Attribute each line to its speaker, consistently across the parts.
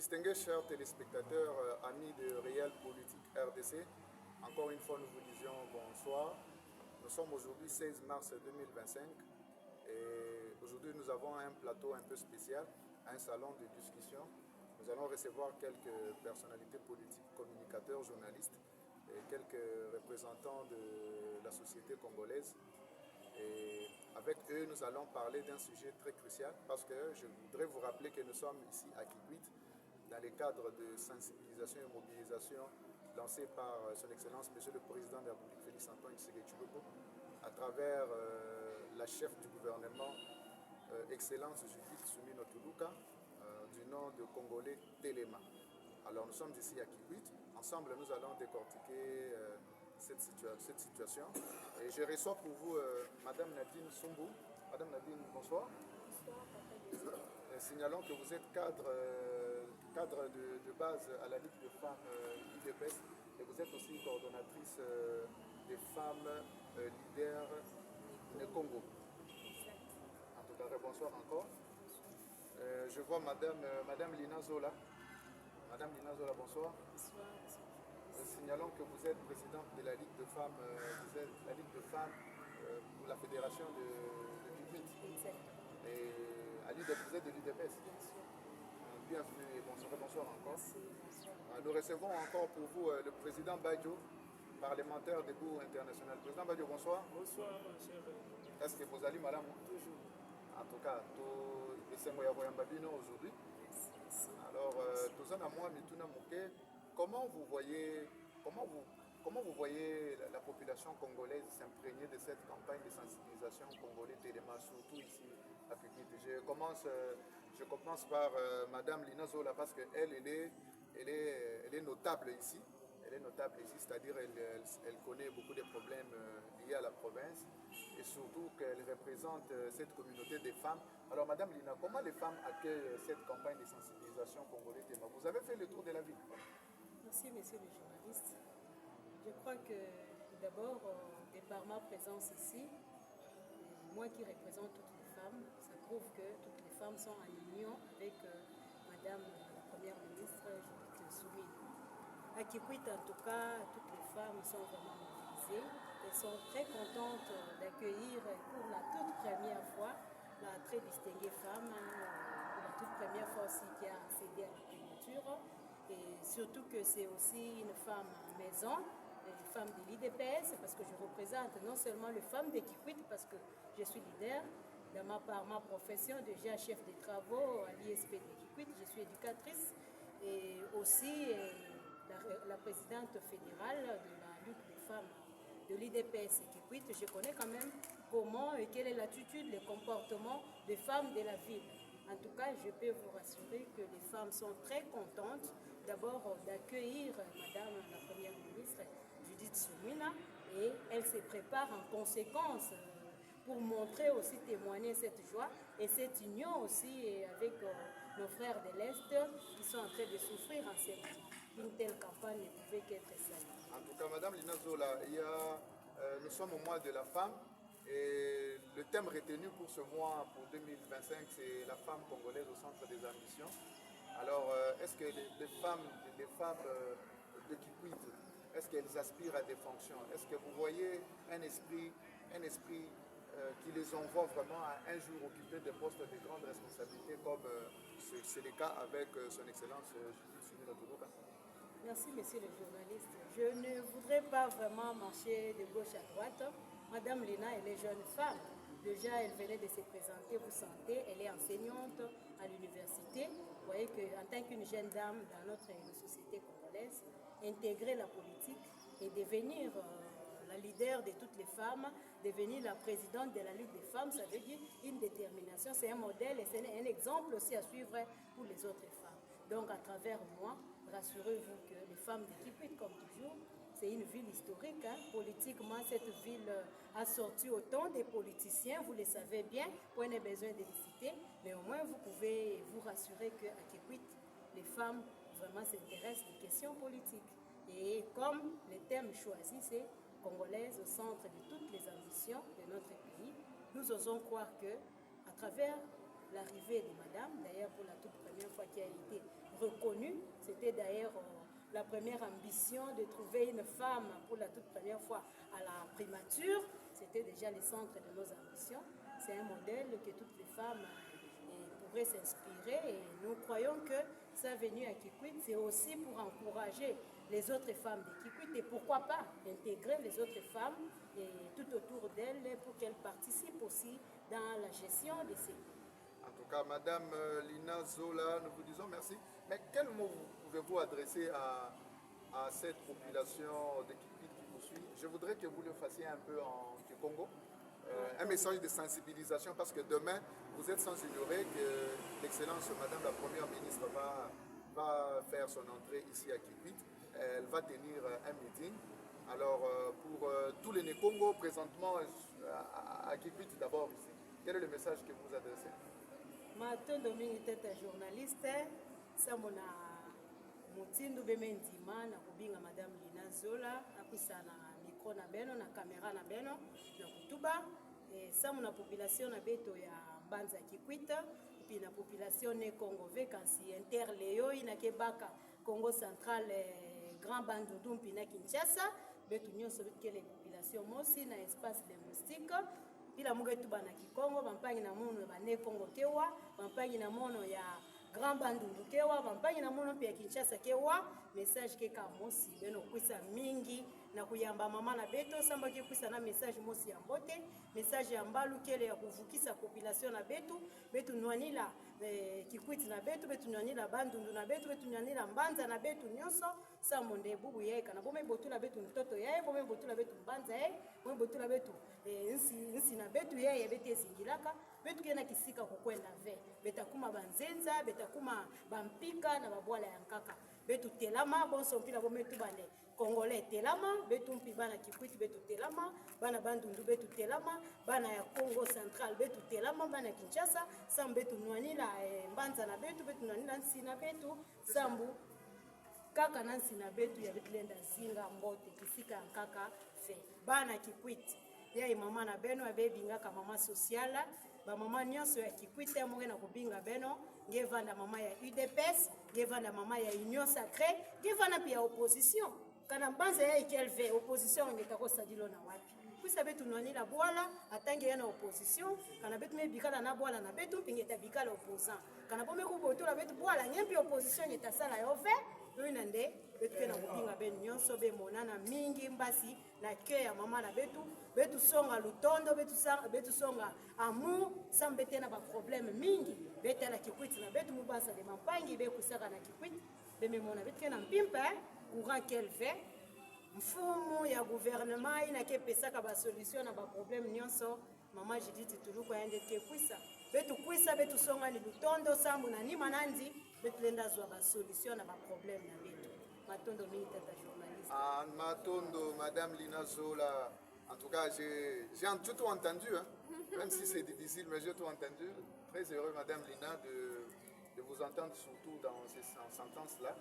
Speaker 1: Distingués chers téléspectateurs, amis de Réel Politique RDC, encore une fois nous vous disions bonsoir. Nous sommes aujourd'hui 16 mars 2025 et aujourd'hui nous avons un plateau un peu spécial, un salon de discussion. Nous allons recevoir quelques personnalités politiques, communicateurs, journalistes et quelques représentants de la société congolaise. Et avec eux, nous allons parler d'un sujet très crucial parce que je voudrais vous rappeler que nous sommes ici à Kikwit dans le cadre de sensibilisation et mobilisation lancée par son Excellence Monsieur le Président de la République Félix Antoine Tshisekedi Tshilombo à travers la chef du gouvernement Excellence Judith Suminwa Tuluka du nom de Congolais Téléma. Alors nous sommes ici à Kikwit. Ensemble, nous allons décortiquer cette situation. Et je reçois pour vous Madame Nadine Sombou. Madame Nadine, bonsoir.
Speaker 2: Bonsoir.
Speaker 1: Signalons que vous êtes cadre de base à la Ligue des femmes IDPS et vous êtes aussi coordonnatrice des femmes leaders du Congo. En tout cas, bonsoir encore. Je vois Madame Lina Zola. Madame Lina Zola, bonsoir.
Speaker 2: Bonsoir.
Speaker 1: Signalons que vous êtes présidente de la Ligue de femmes, pour la fédération de Kikwit. Et vous êtes de l'UDPS.
Speaker 2: Bien sûr.
Speaker 1: Bienvenue et bonsoir encore.
Speaker 2: Merci, bonsoir.
Speaker 1: Nous recevons encore pour vous le président Badjo, parlementaire de Debout International. Président Badjo, bonsoir.
Speaker 3: Bonsoir, cher.
Speaker 1: Est-ce que vous allez, madame?
Speaker 3: Toujours.
Speaker 1: En tout cas, aujourd'hui. Alors, comment vous voyez la population congolaise s'imprégner de cette campagne de sensibilisation congolaise Téléma, surtout ici à Kikwit? Je commence par Madame Lina Zola parce qu'elle est notable ici. Elle est notable ici, c'est-à-dire elle connaît beaucoup de problèmes liés à la province et surtout qu'elle représente cette communauté des femmes. Alors Madame Lina, comment les femmes accueillent cette campagne de sensibilisation congolaise Téléma? Vous avez fait le tour de la ville.
Speaker 2: Merci, messieurs les journalistes. Je crois que d'abord, de par ma présence ici, moi qui représente toutes les femmes, ça prouve que toutes les femmes sont en union avec Madame la Première ministre Judith Suminwa. À Kikwit, en tout cas, toutes les femmes sont vraiment mobilisées. Elles sont très contentes d'accueillir pour la toute première fois la très distinguée femme, pour la toute première fois aussi qui a accédé à la primature. Et surtout que c'est aussi une femme maison, une femme de l'IDPS, parce que je représente non seulement les femmes de Kikwit, parce que je suis leader, par ma profession, déjà chef de travaux à l'ISP de Kikwit, je suis éducatrice, et aussi la présidente fédérale de la lutte des femmes de l'IDPS et Kikwit. Je connais quand même comment et quelle est l'attitude, le comportement des femmes de la ville. En tout cas, je peux vous rassurer que les femmes sont très contentes d'abord d'accueillir Madame la Première ministre Judith Suminwa et elles se préparent en conséquence pour montrer aussi, témoigner cette joie et cette union aussi avec nos frères de l'Est qui sont en train de souffrir en cette une telle campagne ne pouvait qu'être saluée.
Speaker 1: En tout cas, Madame Lina Zola, nous sommes au mois de la femme. Et le thème retenu pour ce mois, pour 2025, c'est la femme congolaise au centre des ambitions. Alors, est-ce que les femmes de Kikwit, est-ce qu'elles aspirent à des fonctions? Est-ce que vous voyez un esprit qui les envoie vraiment à un jour occuper des postes de grande responsabilité comme c'est le cas avec son Excellence Judith Suminwa Tuluka?
Speaker 2: Merci, messieurs les journalistes. Je ne voudrais pas vraiment marcher de gauche à droite. Madame Lina, elle est jeune femme. Déjà, elle venait de se présenter, vous sentez, elle est enseignante à l'université. Vous voyez qu'en tant qu'une jeune dame dans notre société congolaise, intégrer la politique et devenir la leader de toutes les femmes, devenir la présidente de la Ligue des femmes, ça veut dire une détermination, c'est un modèle et c'est un exemple aussi à suivre pour les autres femmes. Donc à travers moi, rassurez-vous que les femmes de Kikwit, comme toujours, c'est une ville historique. Politiquement, cette ville a sorti autant de politiciens, vous le savez bien, point de besoin de les citer, mais au moins vous pouvez vous rassurer qu'à Kikwit, les femmes vraiment s'intéressent aux questions politiques. Et comme le thème choisi, c'est Congolaise au centre de toutes les ambitions de notre pays, nous osons croire que, à travers l'arrivée de Madame, d'ailleurs pour la toute première fois qui a été reconnue. C'était d'ailleurs la première ambition de trouver une femme pour la toute première fois à la primature. C'était déjà le centre de nos ambitions. C'est un modèle que toutes les femmes pourraient s'inspirer et nous croyons que sa venue à Kikwit, c'est aussi pour encourager les autres femmes de Kikwit et pourquoi pas intégrer les autres femmes et tout autour d'elles pour qu'elles participent aussi dans la gestion de ces.
Speaker 1: En tout cas, Madame Lina Zola, nous vous disons merci. Mais quel mot pouvez-vous adresser à cette population de Kikwit qui vous suit? Je voudrais que vous le fassiez un peu en Congo. Un message de sensibilisation parce que demain, vous êtes sans ignorer que l'excellence Madame la Première ministre va faire son entrée ici à Kikwit. Elle va tenir un meeting. Alors, pour tous les Congo présentement à Kikwit d'abord ici, quel est le message que vous adressez?
Speaker 2: Matondo mingi tata journaliste samona motindu bemendima na kubinga Madame Lina Zola apisa na micro na beno na caméra na beno na kutuba samona population na beto ya Mbanza Kikwita puis na population ne Congo vacancy interleo ina kebaka Congo central Grand Bandundu puis na Kinshasa beto nyonso ke les populations mosi na espace linguistique ila muge tuba na Kikongo bampangi na mono ya bane Kongo kewa bampangi na mono ya Grand Bandundu kewa bampangi na mono pia Kinshasa kewa message ke ka mosi beno kwisa mingi na kuyamba mama na beto samba ke kwisa na message mosi ya mbote message ya mbalu kele ya kuvukisa population na betu nwanila Kikwiti na betu nwanila Bandundu na betu nwanila Mbanza na betu nyonso sa monde bubu yeka na bome botula betu mtoto yae bome botula betu Mbanza yae bome botula betu nsi na betu yae bete ezingilaka betu kena kisika kukwenda ve betakuma banzenza betakuma bampika na babwala ya nkaka betu telama bonso mpila bometu bane Congolais telama betu mpi bana Kikwiti betu telama bana Bandundu betu telama bana ya Congo central betu telama bana Kinshasa sambu betu nwanila Mbanza na betu nwanila nsi na betu sambu kaka na nsi na betu ya betlenda zinga mbote kisika nkaka fe bana Kikwiti yai mama na beno abebinga ka mama sociala ba mama nyonso ya Kikwiti amoke na kubinga beno ngevanda mama ya UDPS ngevanda mama ya Union Sacrée ngevanda pia opposition kana Mbanza ya ikelve opposition ngetako sadilo na wapi kwisa betu noni la bwala atange yana opposition kana betu mebikala na bwala na betu pingeta bikala opposant kana bombe ko botola betu bwala nyempi opposition ngetasala yove luna nde betu kena kubinga ben nyonso be monana mingi mbasi na ke ya mama na betu songa lutondo betu songa amour sambete na ba problème mingi beta la Kikwiti na betu mubasa de mampangi be kusaka na Kikwiti be memona betu kena mpimpa courant qu'elle fait mfumu ya gouvernement ina ke pesaka ba solution na ba problème nyonso mama Judith Tuluku yende ke kwisa betu songa ni lutondo sambu na nima nandi betu lenda zwa ba solution na ba problème na betu matondo mingi tata journaliste
Speaker 1: matondo Madame Lina Zola. En tout cas, j'ai tout entendu, hein? Même si c'est difficile, mais j'ai tout entendu. Très heureux, Madame Lina, de vous entendre surtout dans ces sentences-là,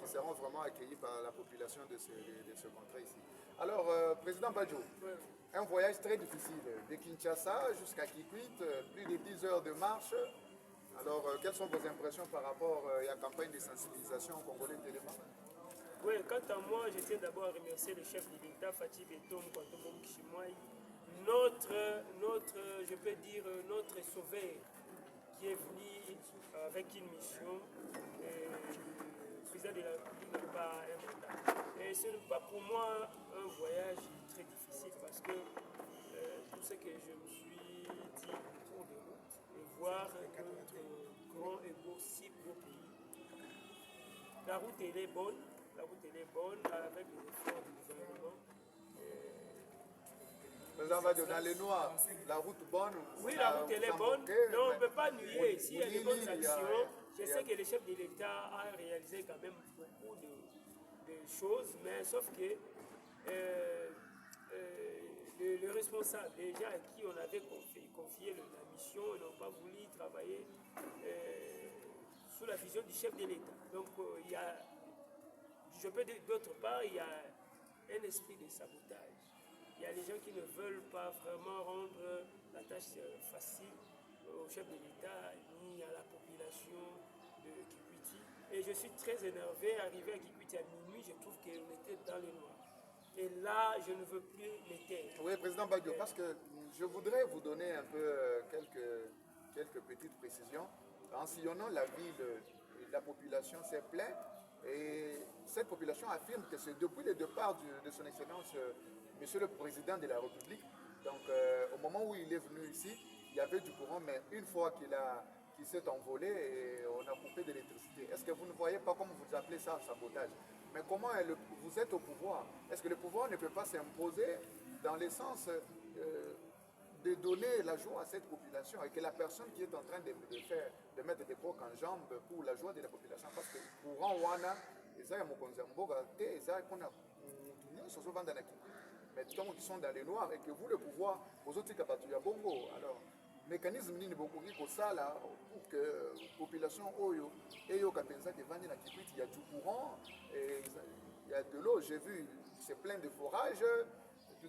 Speaker 1: qui seront vraiment accueillies par la population de ce contrée ici. Alors, Président Badjo, un voyage très difficile, de Kinshasa jusqu'à Kikwit, plus de 10 heures de marche. Alors, quelles sont vos impressions par rapport à la campagne de sensibilisation congolais d'éléments?
Speaker 3: Oui, quant à moi, je tiens d'abord à remercier le chef de l'État, Fatih Betom, je peux dire, notre sauveur, qui est venu avec une mission, le président de la République n'a pas un mandat. Et ce n'est pas pour moi un voyage très difficile parce que tout ce que je me suis dit au cours de route, et voir notre grand et beau si beau pays. La route elle est bonne. La route elle est bonne avec les efforts du gouvernement.
Speaker 1: Dans les noirs, la route bonne.
Speaker 3: Oui, la route elle est bonne. Non, on ne peut pas nuer. S'il y a des bonnes actions, je sais que le chef de l'État a réalisé quand même beaucoup de choses, mais sauf que les responsables, les gens à qui on avait confié la mission, n'ont pas voulu travailler sous la vision du chef de l'État. Donc il y a, je peux dire d'autre part, il y a un esprit de sabotage. Il y a des gens qui ne veulent pas vraiment rendre la tâche facile au chef de l'État ni à la population de Kikwiti. Et Et je suis très énervé, arrivé à Kikwiti à minuit, je trouve qu'on était dans le noir. Et là, je ne veux plus me taire.
Speaker 1: Oui, Président Badio, parce que je voudrais vous donner un peu quelques petites précisions. En sillonnant la ville, la population s'est plainte et cette population affirme que c'est depuis le départ de son Excellence, Monsieur le Président de la République. Donc, au moment où il est venu ici, il y avait du courant, mais une fois qu'il s'est envolé, et on a coupé de l'électricité. Est-ce que vous ne voyez pas comment vous appelez ça sabotage? Mais comment vous êtes au pouvoir? Est-ce que le pouvoir ne peut pas s'imposer dans le sens de donner la joie à cette population et que la personne qui est en train de mettre des brocs en jambes pour la joie de la population, parce que courant wana, mais tant qu'ils sont dans les noirs et que vous, le pouvoir, vous autres, bongo. Alors, mécanisme ni beaucoup pour ça là, pour que la population oyo et yo kapenza que vendre la Kikwiti, il y a du courant, et il y a de l'eau, j'ai vu, c'est plein de forages.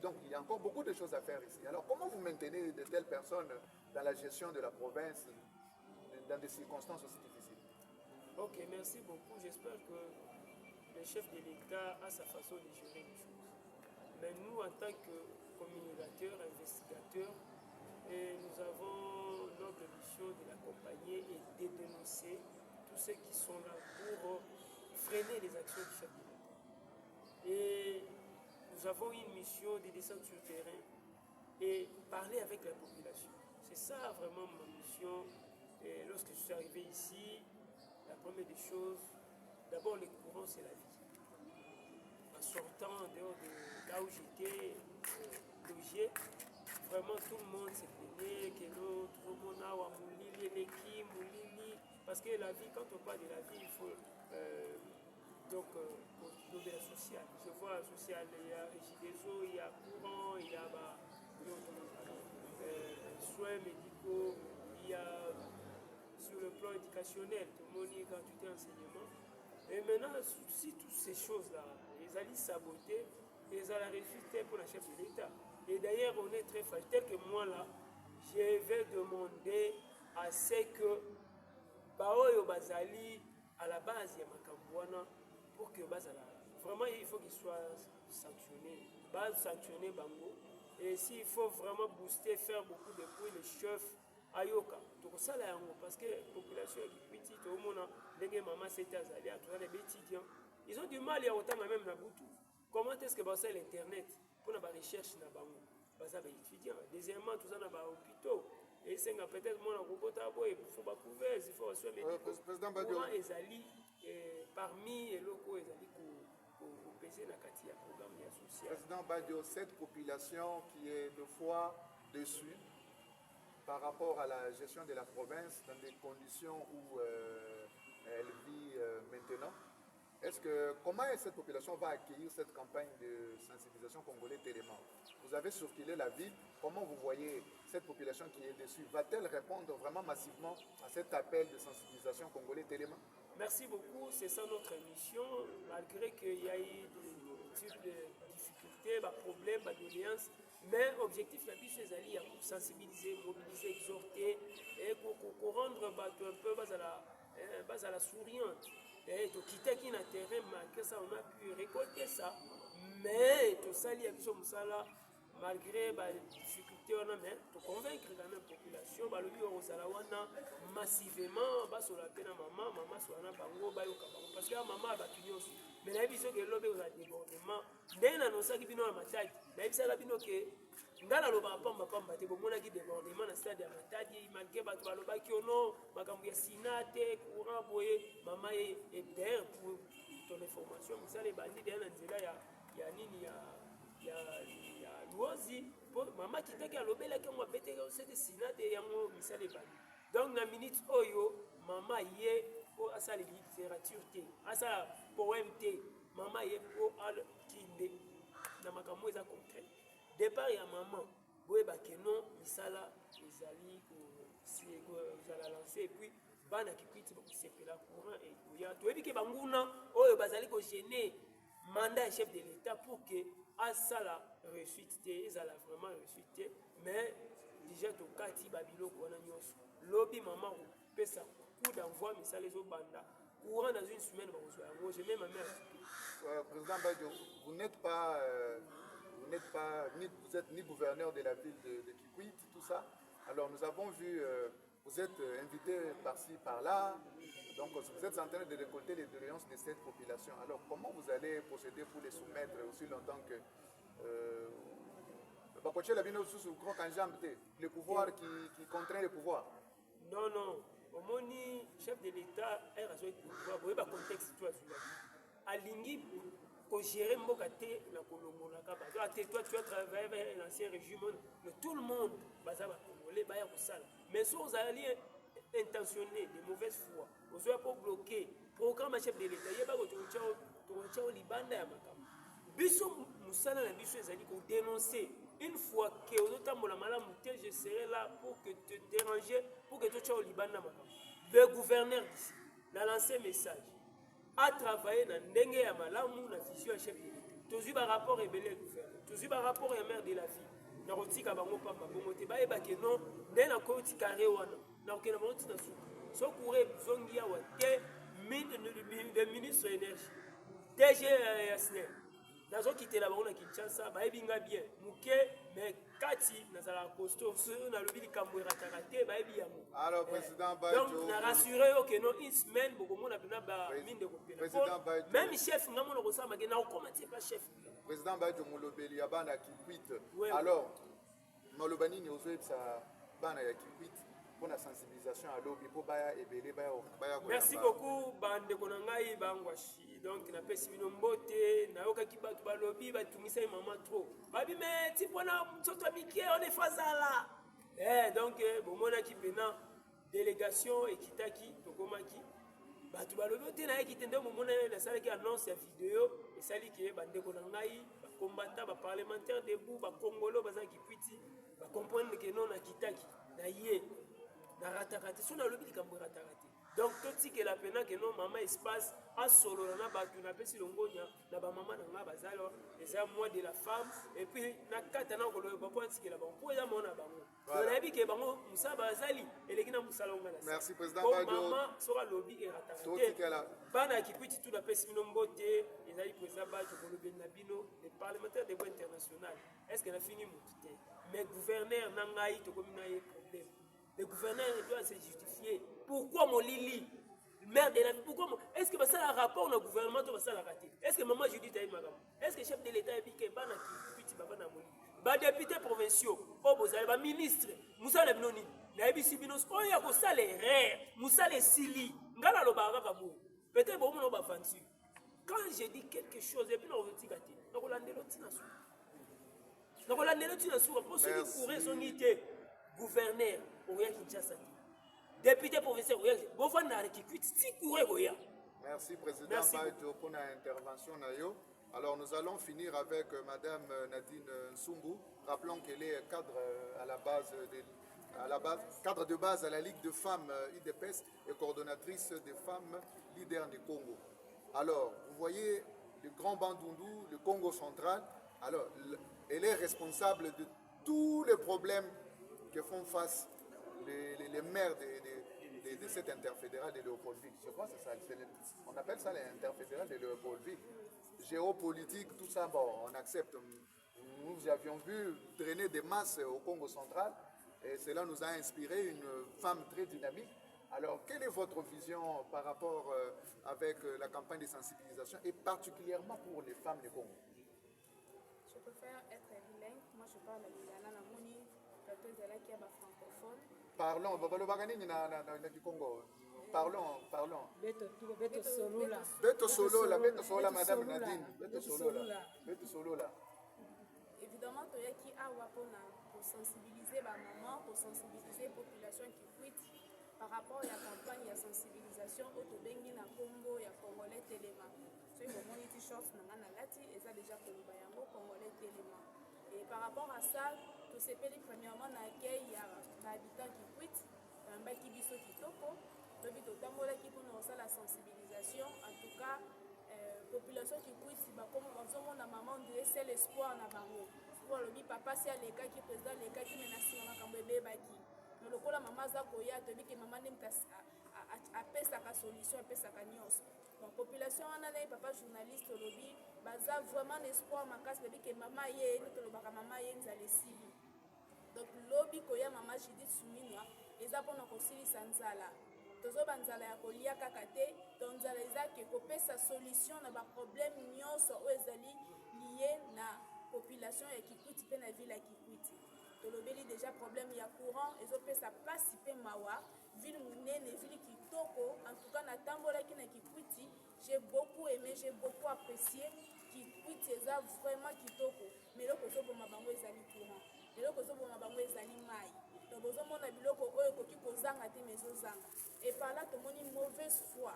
Speaker 1: Donc il y a encore beaucoup de choses à faire ici. Alors comment vous maintenez de telles personnes dans la gestion de la province dans des circonstances aussi difficiles?
Speaker 3: Ok, merci beaucoup. J'espère que le chef de l'État a sa façon de gérer les choses. Mais nous, en tant que communicateurs, investigateurs, et nous avons notre mission de l'accompagner et de dénoncer tous ceux qui sont là pour freiner les actions du chef de l'État. Et nous avons une mission de descendre sur le terrain et parler avec la population. C'est ça vraiment ma mission. Et lorsque je suis arrivé ici, la première des choses, d'abord le courant, c'est la vie. En sortant en dehors de là où j'étais logé, vraiment tout le monde s'est plaigné que l'autre, tout le monde a moulili, l'équipe, moulili. Parce que la vie, quand on parle de la vie, il faut de la sociale. Je vois la sociale, il y a Régideso, il y a courant, il y a soins médicaux, il y a sur le plan éducationnel, tout le monde y a gratuité enseignement. Et maintenant, si toutes ces choses-là, ils allaient saboter, ils allaient refuser pour la chef de l'État. Et d'ailleurs, on est très fâché. Tel que moi, là, je vais demander à ce que Baoyo Bazali, à la base, il y a Makambouana, pour que Bazala, vraiment, il faut qu'il soit sanctionné. Base sanctionné Bango. Et s'il faut vraiment booster, faire beaucoup de bruit, les chefs, Ayoka. Donc ça, là, parce que la population est petite, tout le monde, les mamans, c'était Azali, à tous les étudiants. Ils ont du mal, il y a autant même dans Boutou. Comment est-ce que ça l'Internet pour la recherche dans Bango? Parce que les étudiants. Deuxièmement, tout ça dans les hôpitaux. Et c'est peut-être moi, il faut pas couvrir, il faut assurer les courants Ezali, parmi les locaux Ezali pour peser la quatrième programme social.
Speaker 1: Président Badio, cette population qui est deux fois dessus par rapport à la gestion de la province dans des conditions où elle vit maintenant, comment cette population va accueillir cette campagne de sensibilisation congolais Téléma? Vous avez circulé la ville, comment vous voyez cette population qui est dessus? Va-t-elle répondre vraiment massivement à cet appel de sensibilisation congolais Téléma?
Speaker 3: Merci beaucoup, c'est ça notre mission, malgré qu'il y a eu des types de difficultés, des problèmes, des doléances. Mais l'objectif la biche c'est pour sensibiliser, mobiliser, exhorter et pour rendre un peu bas à la souriante. Et tout quitter qui n'a terrain, malgré ça, on a pu récolter ça. Mais tout ça, il y a malgré les difficultés, on a mais pour convaincre quand même la population, massivement, sur la peine à maman sur la bango, parce que maman a battu aussi. Mais la vision que l'homme a débordement, dès la notion qui vient à ma taille, la vision que dans la loba pamba te bomona qui débordement na stade ya matadi malgré bato baloba ki ono makambo ya sinate courant boye mama et d'ailleurs pour ton information misala bandi derrière na nzela ya nini ya luozi mama kitaki alobela ke moi bete ko c'est sinate ya mo misala bandi donc na minute oyo mama ye po asa littérature te asa poème te mama ye po al kinde na makambo eza concret. Départ ya maman boye bakeno misala ezali ko zala lancer et puis bana Kikwiti ko sepela courant et boya to ebike banguna oyo bazali ko gêner mandat chef de l'État pour que asala réussite ezala vraiment réussite mais déjà to kati babilo ko na nyoso lobi maman ko pesa coup d'envoi misala ezo banda courant dans une semaine. Moi, j'ai même ma mère.
Speaker 1: Président Badjo, vous n'êtes pas, vous êtes ni gouverneur de la ville de Kikwit, tout ça. Alors nous avons vu, vous êtes invité par-ci, par-là. Donc vous êtes en train de récolter les doléances de cette population. Alors comment vous allez procéder pour les soumettre aussi longtemps que le pouvoir qui contraint le pouvoir?
Speaker 3: Non, non. Au moni, chef de l'État est rassuré pour pouvoir. Vous voyez le contexte, tu vois, Alingi, pour gérer Mbokate, la Colombo, la Kaba. Toi, tu as travaillé avec l'ancien régime. Tout le monde, Bazaba, Congolais, Baya Koussala. Mais si vous allez intentionner de mauvaise foi, vous allez pas bloquer le programme chef de l'État. Il y a pas de au Liban, Biso Moussala, la Biso, ils ont dénoncé. Une fois que je serai là pour que te déranger, pour que tu sois au Liban. Le gouverneur d'ici a lancé un message. A travaillé dans Ndenge ya Malamu, la vision chef de l'État. Tu as eu un rapport ébélé au gouverneur. Tu as eu un rapport à la mère de la fille. Na rotika bango papa bongo te ba eba ke non de na ko ti carré wana na ko na bango ti na su so couré zongi ya wate de ministre énergie DG Yasne nazo kitela bango na Kinshasa ba ebinga bien muke mais kati na sala costaud sur na lobi likambo ratakate ba ebi yango.
Speaker 1: Alors président Badjo,
Speaker 3: donc na rassurer yo que non une semaine beaucoup monde na ba mine de copie. Même chef ngamo na ko sa magena ko commenter pas chef.
Speaker 1: Président Badjo Molobeli ya bana Kikwit. Alors Molobani ni ozo sa bana ya Kikwit pour la sensibilisation à l'eau pour baya ebele baya.
Speaker 3: Merci beaucoup bande konangai bangwashi. Donc na pesi bino mbote na yoka kibatu balobi batumisa maman trop. Babi mais ti pona mtoto mikie on est fazala. Donc bomona ki pena délégation ekitaki tokomaki batu balobi te na ekitende momona na sala ki annonce ya vidéo et sali ki bande konangai ba combattant ba parlementaire debout ba congolo baza Kikwiti ba comprendre que non na kitaki na ye na ratakati so na lobi likambo ratakati. Donc tout ce que la peine que non maman espace a solo na batu na pesi longonya na ba maman na nga bazalo les mois de la femme et puis na kata na kolo ba point que la ba ko ya mona bango na bi ke bango musa bazali elekina musala ngala.
Speaker 1: Merci président Badjo.
Speaker 3: Maman sera lobby et ratakati bana Kikwiti tout na pesi bino mbote ezali président Badjo ko lobi na bino les parlementaires de droit international est-ce que na fini mutute mais gouverneur na ngai to komi na ye problème. Le gouverneur doit se justifier. Pourquoi mon Lili, maire de la pourquoi est-ce que ça a rapport au gouvernement ou ça l'a raté? Est-ce que maman Judith a madame? Est-ce que le chef de l'État a dit que bana qui petit baba na moni? Ba députés provinciaux, oh bozali ba ministre, Moussa le binoni, na ebisi binos, oh ya ko sale rare, Moussa le sili, ngala lo ba kaka bo. Peut-être bon on ba fanti. Quand je dis quelque chose et puis on veut tigati, na ko landelo tina su. Na ko landelo tina su pour ceux qui couraient son idée. Gouverneur, Oya Kinshasa. Député provincial, Oya.
Speaker 1: Merci président Badjo pour l'intervention. Alors nous allons finir avec Madame Nadine Nsumbu. Rappelons qu'elle est cadre à la base cadre de base à la Ligue de femmes IDPS et coordonnatrice des femmes leaders du Congo. Alors vous voyez le grand Bandundu, le Congo central. Alors elle est responsable de tous les problèmes que font face les maires de cette interfédérale de Léopoldville. Je crois que c'est ça. On appelle ça l'interfédérale de Léopoldville. Géopolitique, tout ça, bon, on accepte. Nous avions vu drainer des masses au Congo central et cela nous a inspiré une femme très dynamique. Alors, quelle est votre vision par rapport avec la campagne de sensibilisation et particulièrement pour les femmes du Congo?
Speaker 4: Je préfère être bilingue. Moi, je parle lingala na moni. Qui est francophone.
Speaker 1: Parlons, du Congo. Parlons. Beto Solo, Madame Nadine. Beto Solo là.
Speaker 4: Évidemment, il y a qui a pour sensibiliser ma maman, pour sensibiliser la population qui quitte par rapport à la campagne de sensibilisation au Tobengi na Congo, il y a Congolais Téléma. Ceux qui ont des t-shirts, et ça déjà Congolais Téléma. Et par rapport à ça, tout ce pays, premièrement, l'accueil, il y a des habitants qui quittent, un bac qui biso qui toko, qui pour la sensibilisation. En tout cas, population qui quitte, si comme on a maman, c'est l'espoir na bango. Pour le papa, c'est les gars qui président, les gars qui menacent dans le bébé baki. Mais le coup la maman zakoya, te dit que maman n'aime pas apesaka solution apesaka nyonso. Bon, population wana na papa journaliste olobi baza vraiment l'espoir makasi lobi ke mama ye ni tolobaka mama ye nzala esibi. Donc lobi koya mama Judith Suminwa eza mpona kosilisa nzala. Tozoba nzala ya kolia kaka te, to nzala eza ke kopesa solution na baproblème nyonso oyo ezali lié na population ya Kikwiti mpe na ville ya Kikwiti. Tolobeli déjà problème ya courant ezopesa pasi mpe mawa, ville munene, ville kitoko. En tout cas natambolaki na Kikwiti, j'ai beaucoup aimé, j'ai beaucoup apprécié. Kikwiti eza vraiment kitoko, mais eloko ezoboma bango ezali courant, eloko ezoboma bango ezali mai. Donc bozomona biloko oyo ekoki kozanga te mais ezozanga. Et par là tomoni mauvaise foi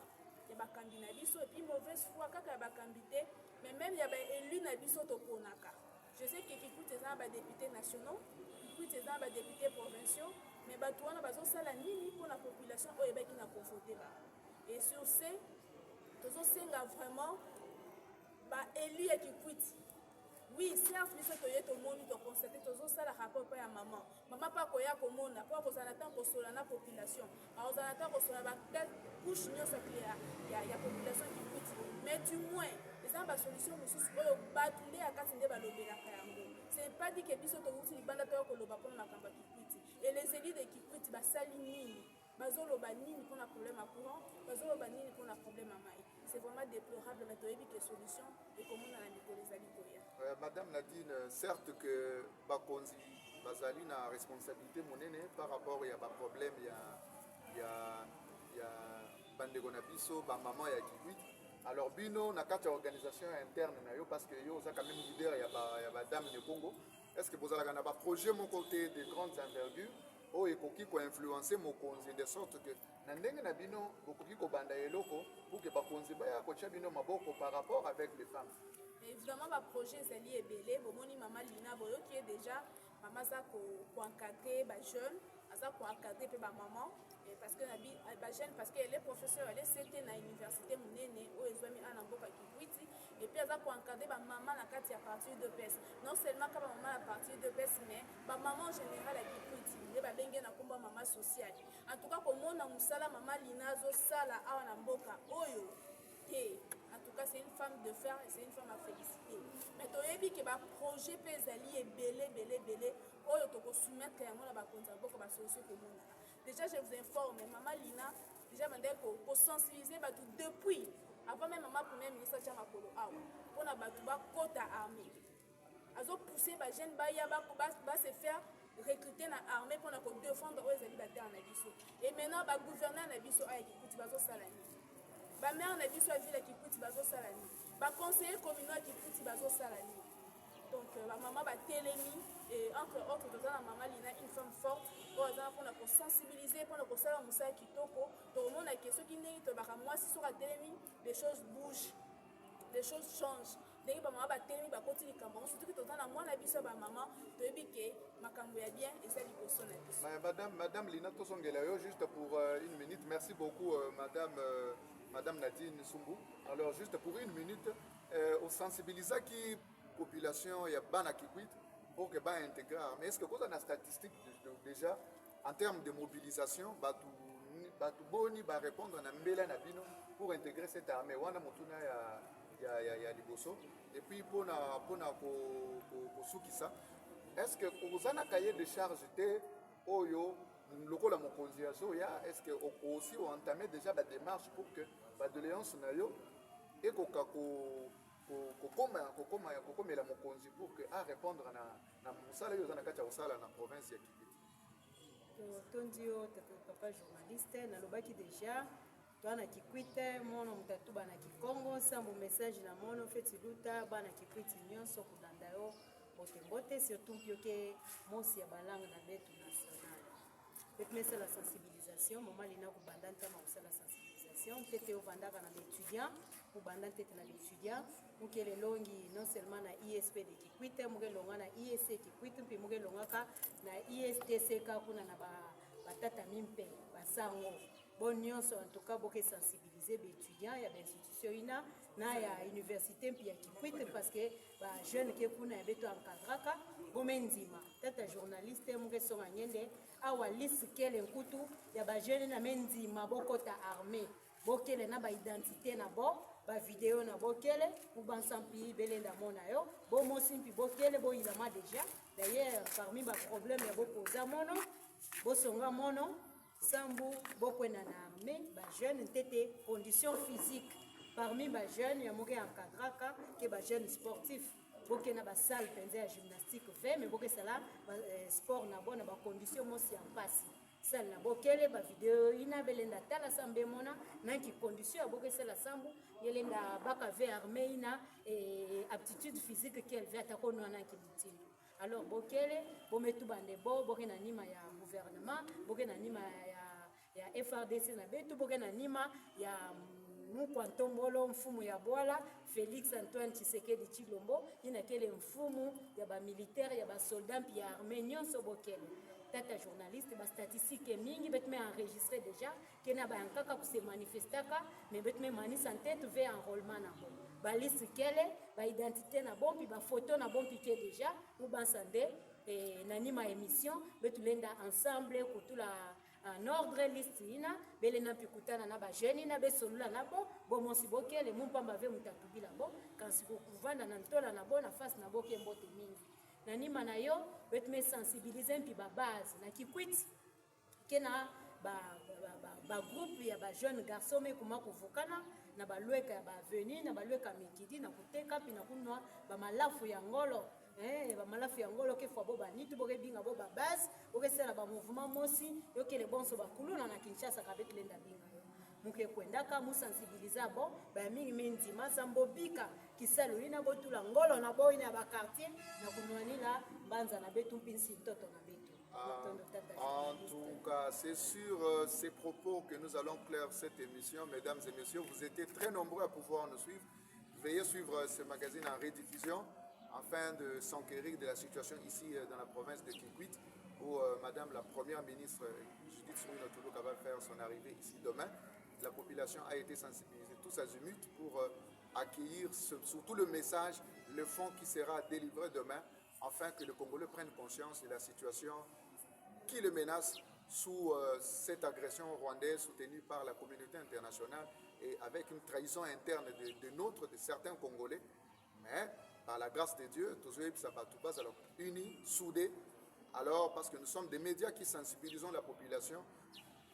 Speaker 4: ya bakambi na biso, et puis mauvaise foi kaka ya bakambi te, mais même ya baélu na biso toponaka. Je sais que Kikwiti eza na badéputés nationaux, Kikwiti eza na badéputés provinciaux, mais bato wana bazosala nini mpo na population oyo ebaki na conforté ba. Et sur ce tozosenga vraiment baélu ya Kikwiti. Oui, certes, biso toye tomoni tokonstate tozosala rapport mpa ya mama mpa koya komona mpo kozala ntan kosola na population, akozala ntan kosola bakouche nyonso ya population Kikwiti, mais du moins eza na basolution mosusu oyo bato nde ya kati nde balobelaka yango. Ce n'est pas dit ke biso towuti libanda toya koloba mpona makambo ya Kikwiti. Et les élus de Kikwiti basali nini, bazoloba nini mpona problème ya courant, bazoloba nini mpona problème ya mai. C'est vraiment déplorable, mais toyebi ke solution ekomona na mikolo ezali koya.
Speaker 1: Madame Nadine, certes que bakonzi bazali na responsabilité monene par rapport ya ba problème ya bandeko na biso ba maman ya Kikwiti. Alors bino na kati ya organisation interne na yo, parce que yo za quand même leader ya ba dame de Congo, est-ce que bozalaka na ba projet mon côté de grandes envergures oyo ekoki ko influencer mokonzi de sorte que na ndenge na bino bokoki ko banda eloko pour que bakonzi baya kotia bino maboko par rapport avec les femmes?
Speaker 4: Évidemment, ma projet est lié belé. Bomoni maman Lina Boyo qui est déjà maman ça pour encadrer les jeunes, ça pour encadrer les mamans parce que les jeunes parce qu'elle est professeure, elle est c'était na université munene où ils ont mis en amboka Kikwiti et puis ça pour encadrer les mamans na kati à partir de PES. Non seulement quand maman à partir de PES mais maman en général à Kikwiti, les babengé na komba maman sociale. En tout cas comme on a musala maman Lina zo sala a en amboka oyo te. En tout cas, c'est une femme de fer et c'est une femme à féliciter. Mais tu as vu que le projet PESALI est belé. Oh, tu peux soumettre à moi la solution que nous avons. Déjà, je vous informe, maman Lina, déjà, pour sensibiliser depuis, avant même maman première ministre Tchamakolo, pour la côte armée. Ils ont poussé les jeunes à se faire recruter dans l'armée pour défendre les libertés en Abisso. Et maintenant, le gouverneur en Abisso a écouté les salariés. Ba mère na biso ya ville Kikwiti bazo salani, ba conseiller communal Kikwiti bazo salani. Donc ba maman ba telemi et entre autres dans la maman Lina une femme forte pour sensibiliser pour que ça musala kitoko to mona que ce qui n'est to ba moi si sur telemi les choses bougent, les choses changent. Dès ba maman ba telemi ba koti likambo surtout que dans la moi na biso ba maman to ebike makambo ya bien et ça liboso na biso.
Speaker 1: Madame Lina Tosongela yo juste pour une minute. Merci beaucoup Madame Nadine Sumbu. Alors juste pour une minute, au sensibiliser qui population ya bana Kikwit pour que ba intégrer. Mais est-ce que vous avez une statistique déjà en termes de mobilisation, batu boni ba répondre na mbela na bino pour intégrer cette armée wana motuna ya liboso et puis pour sukisa. Est-ce que vous avez un cahier de charge de oyo lokola mokonzi ya zoya, est-ce que aussi on entamé déjà la démarche pour que la doléance na yo et kokoma la mokonzi pour que a répondre na musala yo na kati ya usala na province ya Kikwiti?
Speaker 2: Tondio papa journaliste na lobaki déjà twana Kikwiti mono mutatu bana Kikongo sambo message na mono feti luta bana Kikwiti nyonso kudanda yo bote surtout que mosi ya balanga na betu national. Peut-être la sensibilisation, maman Lina ku bandanta ma la sensibilisation, peut-être au bandaka na étudiant, ku bandanta na étudiant, ou que les longi non seulement na ISP de Kikwiti, muge longa na ISC Kikwiti, puis muge longa ka na ISTCK kuna na ba tata mimpe, ba sango. bon nyonso en tout cas boke sensibiliser les étudiants ya ba institution ina na ya université puis ya kikwite parce que ba jeune ke kuna beto encadraka bomenzima tata journaliste muke songa nyende awa liste kele nkutu ya ba jeune na menzima bokota armée bokele na ba identité na bo ba vidéo na bokele ou ban sampi belenda mona yo bo mosimpi bokele bo ilama déjà d'ailleurs parmi ba problème ya bopoza mono bosonga mono sambu bokwena na armée ba jeune ntete condition physique parmi ba jeune ya moke encadraka ke ba jeune sportif boke na ba salle penza ya gymnastique fait mais boke sala sport na bona ba condition mosi en passe salle na bokele ba vidéo ina belenda tala sambe mona na ki condition ya boke sala sambu yelenda baka ve armée ina aptitude physique qu'elle veut atako nona ki mutindo alors bokele bometu bande bo boke na nima ya gouvernement boke na nima ya FRDC na betu boke na nima ya Mukwantombolo mfumu ya Bwala Félix Antoine Tshisekedi Tshilombo ina kele mfumu ya ba militaire ya ba soldat puis ya armée nyonso bokele tata journaliste ba statistique mingi betme enregistré déjà kena ba nkaka ku se manifestaka mais betme mani santé tu ve enrôlement na bon ba liste kele ba identité na bon puis ba photo na bon piqué déjà ou ba sande na nima émission betulenda ensemble kutula en ordre liste ina bele na pikutana na ba jeune na be solula na bo bo monsi bokele mumpamba ve mutatubila bo kansi ko kuvanda na ntola na bo na face na boke mbote mingi na nima na yo betme sensibiliser mpi ba base na kikwiti kena ba groupe ya ba jeune garçon me kuma kuvukana na balweka ya ba avenue na balweka mikidi na kuteka pi na kunwa ba malafu ya ngolo ba malafu ya ngolo ke fwa bo ba nitu boke binga bo ba base boke sala ba mouvement mosi yoke le bonso ba kuluna na Kinshasa ka betlenda binga muke kwendaka mu sensibiliser bo ba mingi mingi masambo bika kisalo ina botula ngolo na bo ina ba quartier na kunwani la banza na betu mpinsi toto na betu.
Speaker 1: En tout cas, c'est sur ces propos que nous allons clore cette émission. Mesdames et messieurs, vous étiez très nombreux à pouvoir nous suivre. Veuillez suivre ce magazine en rediffusion afin de s'enquérir de la situation ici dans la province de Kikwit, où Madame la Première ministre Judith Suminwa Tuluka va faire son arrivée ici demain. La population a été sensibilisée tous azimuts pour accueillir surtout le message, le fond qui sera délivré demain, afin que le Congolais prenne conscience de la situation qui le menace sous cette agression rwandaise soutenue par la communauté internationale et avec une trahison interne de certains Congolais. Mais par la grâce de Dieu, tous unis, soudés, alors parce que nous sommes des médias qui sensibilisons la population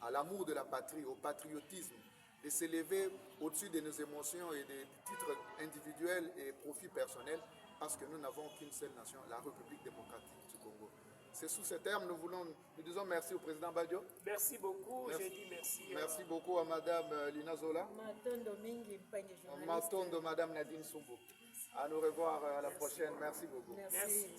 Speaker 1: à l'amour de la patrie, au patriotisme, de s'élever au-dessus de nos émotions et des titres individuels et profits personnels, parce que nous n'avons qu'une seule nation, la République démocratique du Congo. C'est sous ces termes, nous disons merci au président Badio.
Speaker 3: Merci beaucoup, j'ai dit merci.
Speaker 1: Merci beaucoup à Madame Lina Zola. Matondo, Madame Nadine Sumbo. À nous revoir à la prochaine. Merci beaucoup.
Speaker 3: Merci.